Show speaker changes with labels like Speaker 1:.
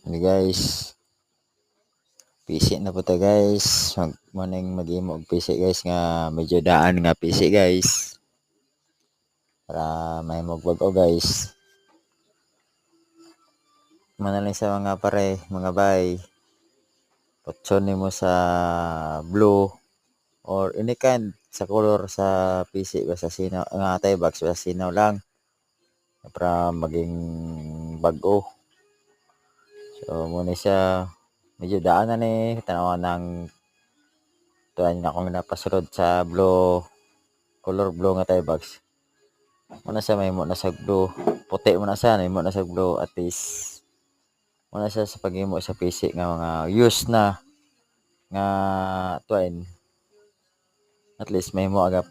Speaker 1: Hey guys, PC na po ta guys. Manang mag-imo og PC guys nga medyo daan nga PC guys. Para may magbag-o guys. Manaling sa mga pare, mga bay. Potson nimo sa blue or any kind sa color sa PC basta sinaw nga tay box basta sinaw lang para maging bag-o. So muna siya medyo daan na ni tanawan ng tuwan na akong napasulod sa blue color blue nga tay box. Muna siya may mo na sa blue. Puti mo na siya, may mo na sa blue at least. Muna siya sa paghimo sa PC nga mga use na nga tuwan. At least may mo agap